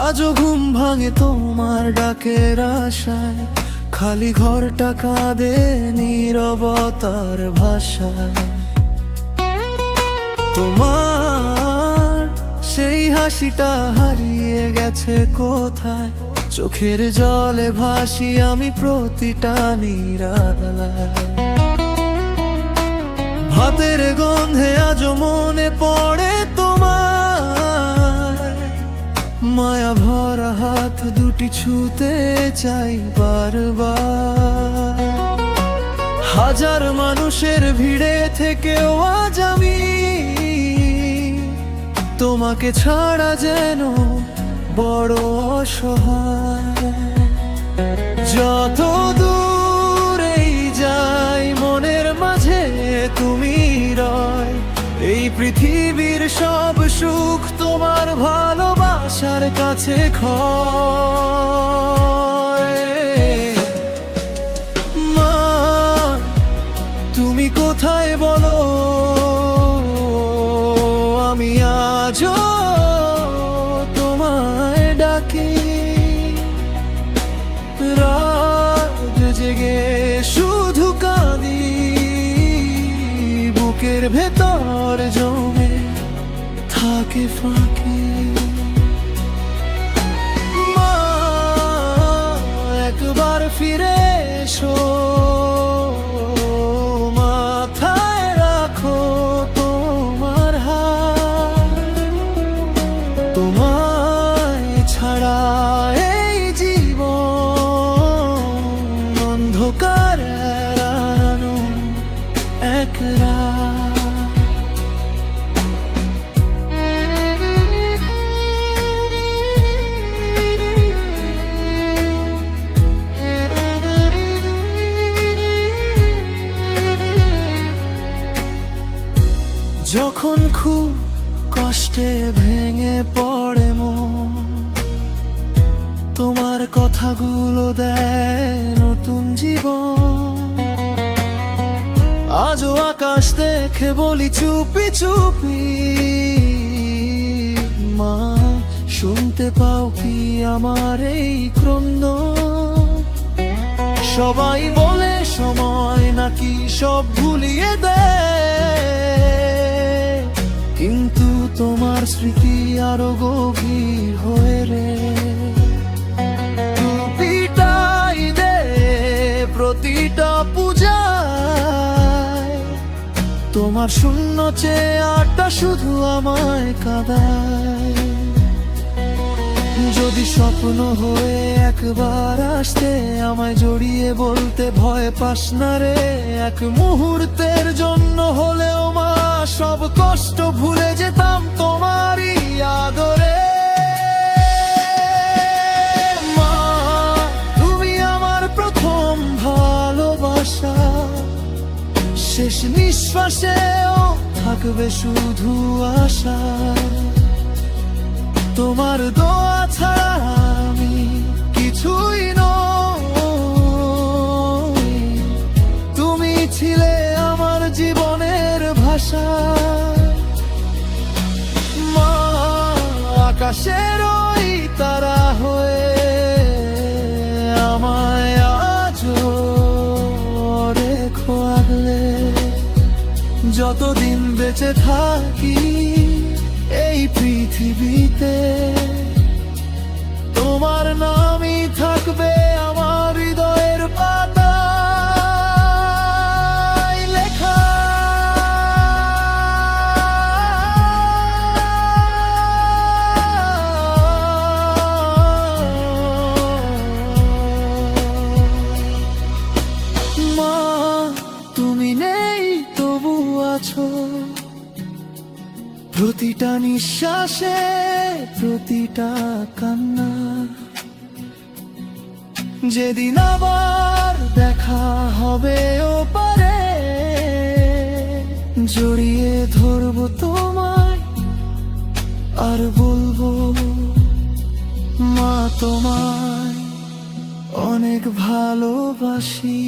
আজও ঘুম ভাঙে তোমার ডাকের আশায়, খালি ঘরটা কাঁদে নীরবতার ভাষায়। তোমার সেই হাসিটা হারিয়ে গেছে কোথায়, চোখের জলে ভাসি আমি প্রতিটা নিরালায়। ভাতের গন্ধে আজও মনে পড়ে তোমার, মায়া ভরা হাত দুটি ছুঁতে চাই বারবার। হাজার মানুষের ভিড়ে থেকেও আজ আমি তোমাকে ছাড়া যেন বড় অসহায়। যত দূরেই যাই মনের মাঝে তুমি রয়, এই পৃথিবীর সব সুখ তোমার ভালোবাসার কাছে ক্ষয়। মা তুমি কোথায় বলো, আমি আজও তোমায় ডাকি। রাত জেগে শুধু কাঁদি, বুকের ভেতর জমে থাকে ফাঁকি। মা একবার ফিরে এসো, মাথায় রাখো তোমার হাত। তোমায় ছাড়া এই জীবন অন্ধকার এড়ানো এক রাত। যখন খুব কষ্টে ভেঙে পড়ে মন, তোমার কথাগুলো দেয় নতুন জীবন। আজও আকাশ দেখে বলি চুপি চুপি, মা শুনতে পাও কি আমার এই ক্রন্দন? সবাই বলে সময় নাকি সব ভুলিয়ে দেয়, কিন্তু তোমার স্মৃতি আরো গভীর হয়ে রে। টুপিটাই দে প্রতিটা পূজায়, তোমার শূন্য চেয়ারটা শুধু আমায় কাঁদায়। যদি স্বপ্ন হয়ে একবার আসতে আমায় জড়িয়ে বলতে ভয় পাস না রে, এক মুহূর্তের জন্য হলেও মা সব কষ্ট ভুলে যেতাম তোমারই আদরে। মা তুমি আমার প্রথম ভালোবাসা, শেষ নিঃশ্বাসেও থাকবে শুধু আশা। তোমার দোয়া ছাড়া আমি কিছুই নই, তুমি ছিলে আমার জীবনের ভাষা। মা আকাশের ওই তারা হয়ে আমায় আজও রেখো আগলে। যতদিন বেঁচে থাকি এই পৃথিবীতে, তোমার নামই থাকবে আমার হৃদয়ের পাতায় লেখা। মা তুমি নেই তবু আছো, প্রতিটা নিঃশ্বাসে প্রতিটা কান্না। যেদিন আবার দেখা হবে ওপারে, জড়িয়ে ধরবো তোমায় আর বলবো মা তোমায় অনেক ভালোবাসি।